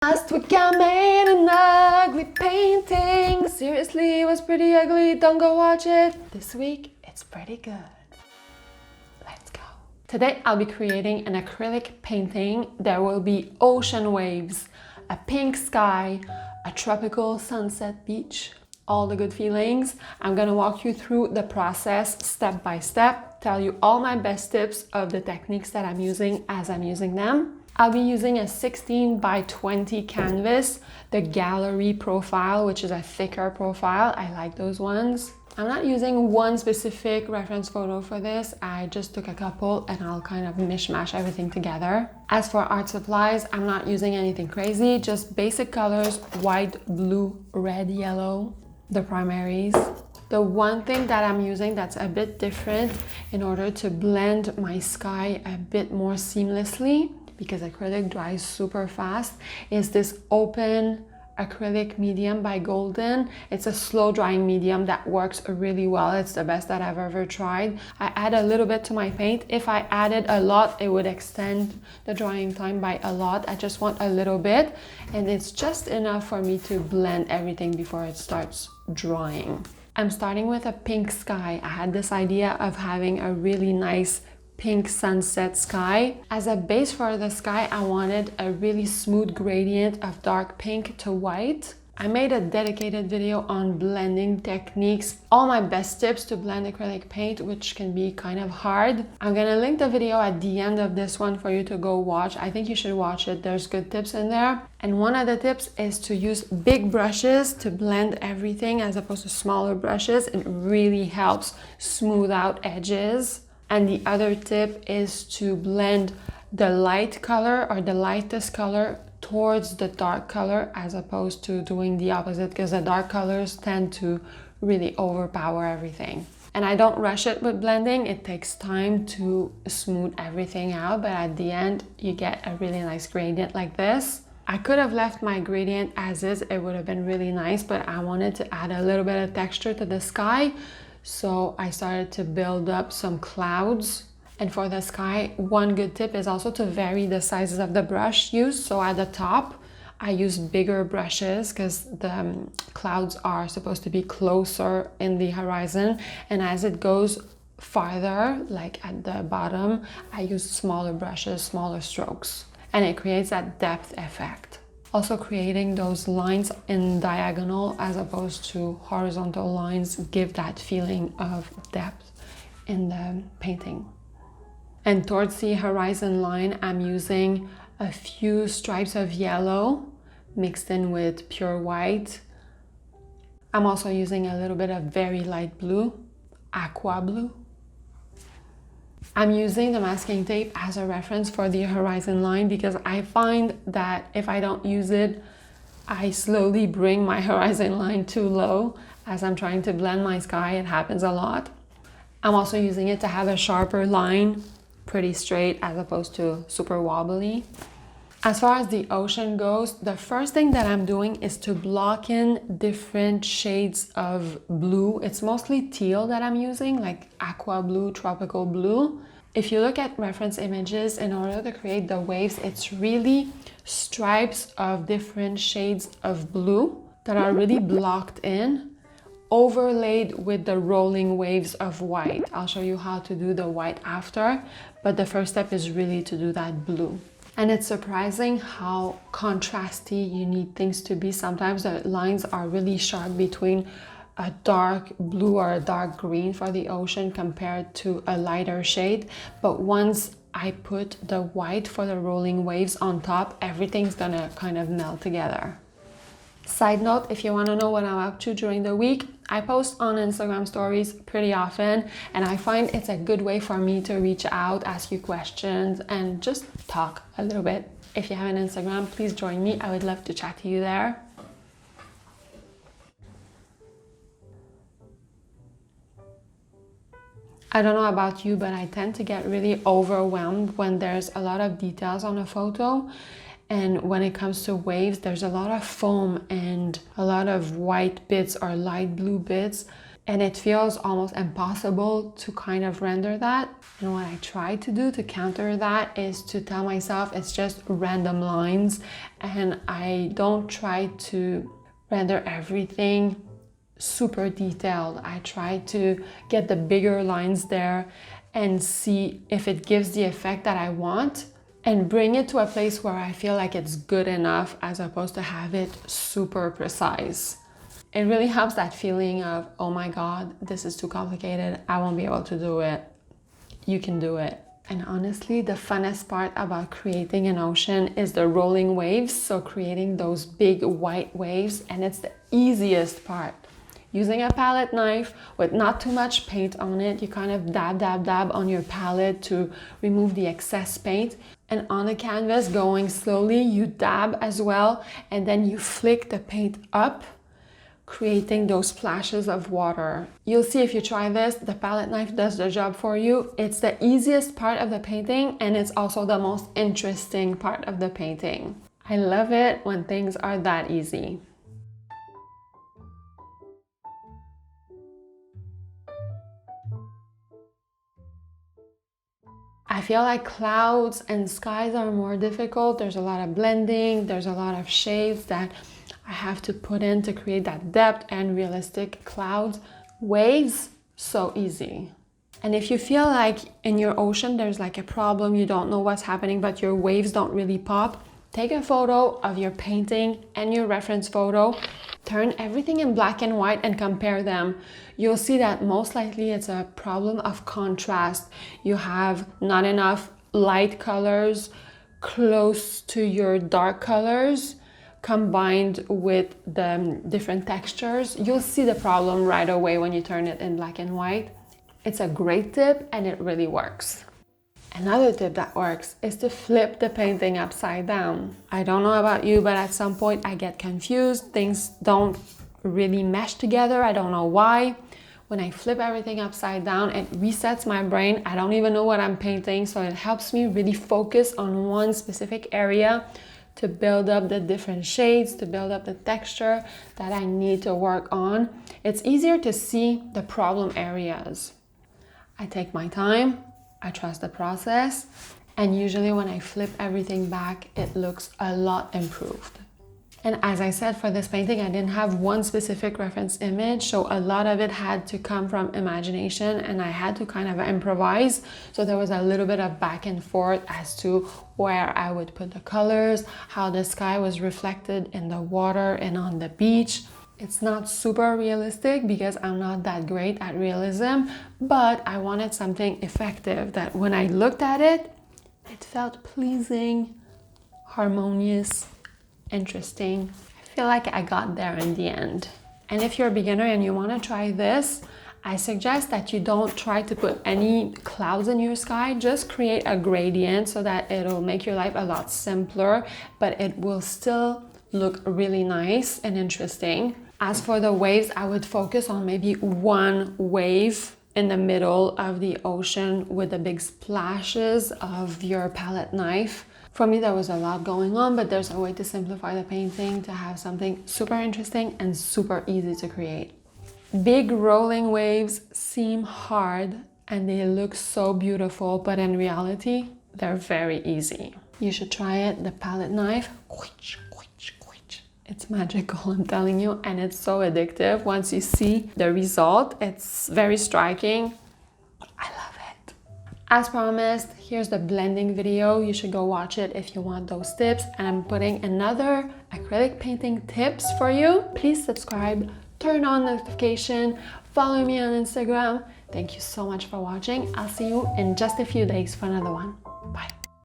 Last week I made an ugly painting. Seriously, it was pretty ugly. Don't go watch it. This week, it's pretty good. Let's go. Today, I'll be creating an acrylic painting. There will be ocean waves, a pink sky, a tropical sunset beach, all the good feelings. I'm gonna walk you through the process step by step, tell you all my best tips of the techniques that I'm using as I'm using them. I'll be using a 16 by 20 canvas, the gallery profile, which is a thicker profile. I like those ones. I'm not using one specific reference photo for this. I just took a couple and I'll kind of mishmash everything together. As for art supplies, I'm not using anything crazy, just basic colors, white, blue, red, yellow, the primaries. The one thing that I'm using that's a bit different in order to blend my sky a bit more seamlessly, because acrylic dries super fast, is this open acrylic medium by Golden. It's a slow drying medium that works really well. It's the best that I've ever tried. I add a little bit to my paint. If I added a lot, it would extend the drying time by a lot. I just want a little bit, and it's just enough for me to blend everything before it starts drying. I'm starting with a pink sky. I had this idea of having a really nice pink sunset sky. As a base for the sky, I wanted a really smooth gradient of dark pink to white. I made a dedicated video on blending techniques, all my best tips to blend acrylic paint, which can be kind of hard. I'm gonna link the video at the end of this one for you to go watch. I think you should watch it. There's good tips in there. And one of the tips is to use big brushes to blend everything as opposed to smaller brushes. It really helps smooth out edges. And the other tip is to blend the light color or the lightest color towards the dark color as opposed to doing the opposite, because the dark colors tend to really overpower everything. And I don't rush it with blending. It takes time to smooth everything out, but at the end you get a really nice gradient like this. I could have left my gradient as is, it would have been really nice, but I wanted to add a little bit of texture to the sky. So I started to build up some clouds. And for the sky, one good tip is also to vary the sizes of the brush used. So at the top, I use bigger brushes because the clouds are supposed to be closer in the horizon. And as it goes farther, like at the bottom, I use smaller brushes, smaller strokes. And it creates that depth effect. Also creating those lines in diagonal as opposed to horizontal lines give that feeling of depth in the painting. And towards the horizon line, I'm using a few stripes of yellow mixed in with pure white. I'm also using a little bit of very light blue, aqua blue. I'm using the masking tape as a reference for the horizon line because I find that if I don't use it, I slowly bring my horizon line too low as I'm trying to blend my sky. It happens a lot. I'm also using it to have a sharper line, pretty straight as opposed to super wobbly. As far as the ocean goes, the first thing that I'm doing is to block in different shades of blue. It's mostly teal that I'm using, like aqua blue, tropical blue. If you look at reference images, in order to create the waves, it's really stripes of different shades of blue that are really blocked in, overlaid with the rolling waves of white. I'll show you how to do the white after, but the first step is really to do that blue. And it's surprising how contrasty you need things to be. Sometimes the lines are really sharp between a dark blue or a dark green for the ocean compared to a lighter shade. But once I put the white for the rolling waves on top, everything's gonna kind of melt together. Side note, if you want to know what I'm up to during the week, I post on Instagram stories pretty often, and I find it's a good way for me to reach out, ask you questions, and just talk a little bit. If you have an Instagram, please join me. I would love to chat to you there. I don't know about you, but I tend to get really overwhelmed when there's a lot of details on a photo. And when it comes to waves, there's a lot of foam and a lot of white bits or light blue bits. and it feels almost impossible to kind of render that. And what I try to do to counter that is to tell myself it's just random lines, and I don't try to render everything super detailed. I try to get the bigger lines there and see if it gives the effect that I want, and bring it to a place where I feel like it's good enough as opposed to have it super precise. It really helps that feeling of, oh my God, this is too complicated. I won't be able to do it. You can do it. And honestly, the funnest part about creating an ocean is the rolling waves. So creating those big white waves, and it's the easiest part. Using a palette knife with not too much paint on it, you kind of dab on your palette to remove the excess paint. And on the canvas, going slowly, you dab as well, and then you flick the paint up, creating those splashes of water. You'll see if you try this, the palette knife does the job for you. It's the easiest part of the painting, and it's also the most interesting part of the painting. I love it when things are that easy. I feel like clouds and skies are more difficult. There's a lot of blending, there's a lot of shades that I have to put in to create that depth and realistic clouds. Waves, so easy. And if you feel like in your ocean there's like a problem, you don't know what's happening, but your waves don't really pop, take a photo of your painting and your reference photo, turn everything in black and white and compare them. You'll see that most likely it's a problem of contrast. You have not enough light colors close to your dark colors combined with the different textures. You'll see the problem right away when you turn it in black and white. It's a great tip and it really works. Another tip that works is to flip the painting upside down. I don't know about you, but at some point I get confused. Things don't really mesh together. I don't know why. When I flip everything upside down, it resets my brain. I don't even know what I'm painting, so it helps me really focus on one specific area to build up the different shades, to build up the texture that I need to work on. It's easier to see the problem areas. I take my time, I trust the process, and usually when I flip everything back, it looks a lot improved. And as I said, for this painting, I didn't have one specific reference image, so a lot of it had to come from imagination, and I had to kind of improvise. So there was a little bit of back and forth as to where I would put the colors, how the sky was reflected in the water and on the beach. It's not super realistic because I'm not that great at realism, but I wanted something effective that when I looked at it, it felt pleasing, harmonious, interesting. I feel like I got there in the end. And if you're a beginner and you want to try this, I suggest that you don't try to put any clouds in your sky. Just create a gradient so that it'll make your life a lot simpler, but it will still look really nice and interesting. As for the waves, I would focus on maybe one wave in the middle of the ocean with the big splashes of your palette knife. For me, there was a lot going on, but there's a way to simplify the painting to have something super interesting and super easy to create. Big rolling waves seem hard and they look so beautiful, but in reality, they're very easy. You should try it. The palette knife, it's magical, I'm telling you, and it's so addictive. Once you see the result, it's very striking. I love it. As promised, here's the blending video. You should go watch it if you want those tips. And I'm putting another acrylic painting tips for you. Please subscribe, turn on notification, follow me on Instagram. Thank you so much for watching. I'll see you in just a few days for another one.